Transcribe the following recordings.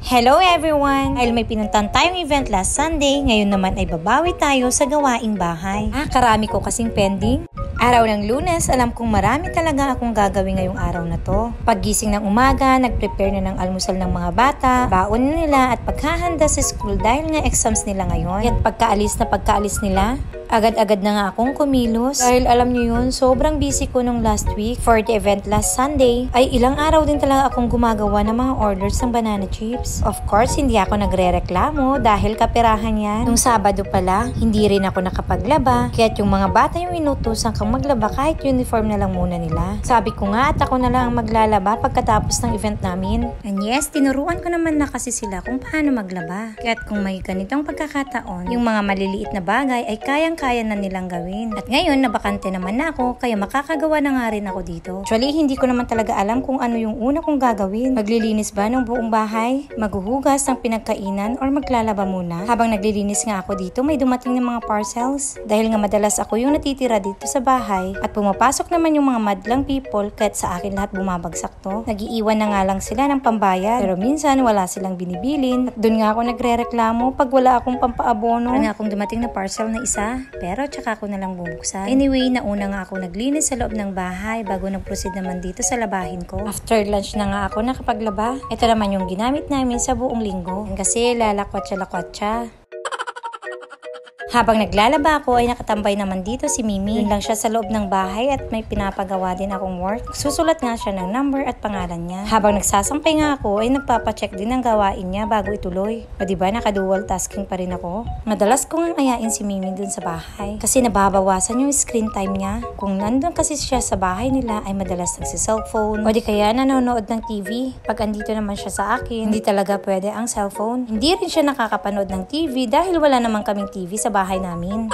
Hello everyone! Dahil may pinuntan tayong event last Sunday, ngayon naman ay babawi tayo sa gawaing bahay. Karami ko kasing pending. Araw ng Lunes, alam kong marami talaga akong gagawin ngayong araw na to. Paggising ng umaga, nag-prepare na ng almusal ng mga bata, baon nila at paghahanda sa school dahil nga exams nila ngayon. At pagkaalis nila, agad-agad na nga akong kumilos. Dahil alam nyo yun, sobrang busy ko nung last week. For the event last Sunday, ay ilang araw din talaga akong gumagawa ng mga orders ng banana chips. Of course, hindi ako nagre-reklamo dahil kaperahan yan. Nung Sabado pala, hindi rin ako nakapaglaba. Kaya't yung mga bata yung inutusan kang maglaba kahit uniform na lang muna nila. Sabi ko nga at ako na lang ang maglalaba pagkatapos ng event namin. And yes, tinuruan ko naman na kasi sila kung paano maglaba. Kaya't kung may ganitong pagkakataon, yung mga maliliit na bagay ay kaya na nilang gawin. At ngayon, nabakante naman na ako, kaya makakagawa na nga rin ako dito. Actually, hindi ko naman talaga alam kung ano yung una kong gagawin. Maglilinis ba ng buong bahay? Maghuhugas ng pinagkainan? Or maglalaba muna? Habang naglilinis nga ako dito, may dumating ng mga parcels. Dahil nga madalas ako yung natitira dito sa bahay at pumapasok naman yung mga madlang people, kahit sa akin lahat bumabagsak to. Nag-iiwan na nga lang sila ng pambayad. Pero minsan, wala silang binibilin. At dun nga ako nagre-reklamo pag wala akong pampaabono. Parang akong dumating na parcel na isa. Pero tsaka ako na lang bubuksan. Anyway, nauna nga ako naglinis sa loob ng bahay bago nag-proceed naman dito sa labahin ko. After lunch na nga ako nakapaglaba. Ito naman yung ginamit namin sa buong linggo. Kasi lalakwatsa-lakwatsa. Habang naglalaba ako ay nakatambay naman dito si Mimi. Yun lang siya sa loob ng bahay at may pinapagawa din akong work. Susulat nga siya ng number at pangalan niya. Habang nagsasampay nga ako ay nagpapacheck din ng gawain niya bago ituloy. O diba naka-dual tasking pa rin ako. Madalas kong ayain si Mimi dun sa bahay kasi nababawasan yung screen time niya. Kung nandun kasi siya sa bahay nila ay madalas nagsi-cellphone o di kaya nanonood ng TV. Pag andito naman siya sa akin, hindi talaga pwede ang cellphone. Hindi rin siya nakakapanood ng TV dahil wala naman kaming TV sa bahay namin.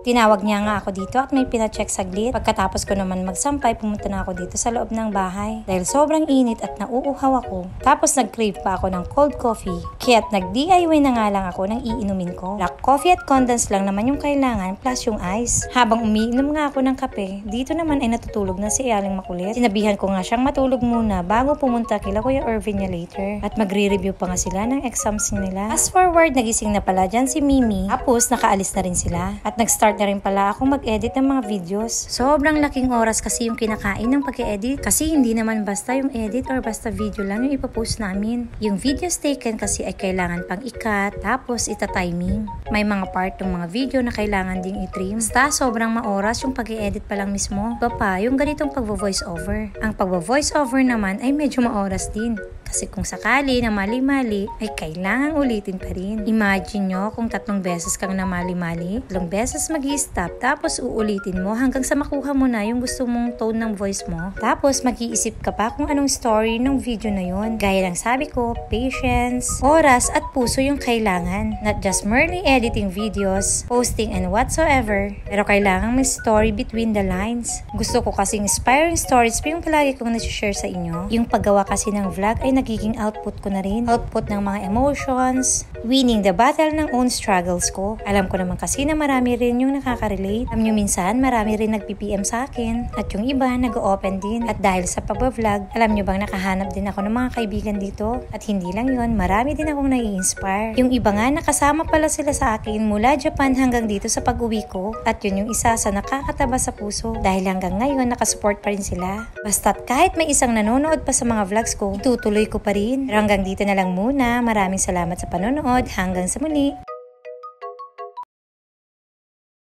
Tinawag niya nga ako dito at may pinacheck saglit. Pagkatapos ko naman magsampay, pumunta na ako dito sa loob ng bahay. Dahil sobrang init at nauuhaw ako. Tapos nag-crave pa ako ng cold coffee. Kaya't nag-DIY na nga lang ako ng iinumin ko. Black coffee at condensed lang naman yung kailangan plus yung ice. Habang umiinom nga ako ng kape, dito naman ay natutulog na si Aling Makulit. Sinabihan ko nga siyang matulog muna bago pumunta kila Kuya Irvin niya later. At magre-review pa nga sila ng exams nila. Fast forward, nagising na pala dyan si Mimi. Tapos nakaalis na rin sila. At nag-start na rin pala akong mag-edit ng mga videos. Sobrang laking oras kasi yung kinakain ng pag-edit kasi hindi naman basta yung edit or basta video lang yung ipopost namin. Yung videos taken kasi ay kailangan pang i-cut tapos ita-timing. May mga part ng mga video na kailangan ding i-trim. Basta sobrang maoras yung pag-edit pa lang mismo. Iba pa yung ganitong pag-voice over. Ang pag-voice over naman ay medyo maoras din. Kasi kung sakali na mali-mali, ay kailangan ulitin pa rin. Imagine nyo kung 3 beses kang na mali-mali, 3 beses mag-i-stop, tapos uulitin mo hanggang sa makuha mo na yung gusto mong tone ng voice mo. Tapos mag-iisip ka pa kung anong story ng video na yun. Gaya ng sabi ko, patience, oras at puso yung kailangan. Not just merely editing videos, posting and whatsoever, pero kailangan may story between the lines. Gusto ko kasing inspiring stories pa yung palagi kong nasi-share sa inyo. Yung paggawa kasi ng vlog ay nagiging output ko na rin. Output ng mga emotions, winning the battle ng own struggles ko. Alam ko naman kasi na marami rin yung nakaka-relate. Alam nyo minsan, marami rin nag-PPM sa akin. At yung iba, nag-open din. At dahil sa pag-vlog, alam nyo bang nakahanap din ako ng mga kaibigan dito? At hindi lang yun, marami din akong nai-inspire. Yung iba nga, nakasama pala sila sa akin mula Japan hanggang dito sa pag-uwi ko. At yun yung isa sa nakakataba sa puso. Dahil hanggang ngayon, nakasupport pa rin sila. Basta't kahit may isang nanonood pa sa mga vlogs ko, itutuloy ko pa rin. Pero hanggang dito na lang muna. Maraming salamat sa panonood. Hanggang sa muli.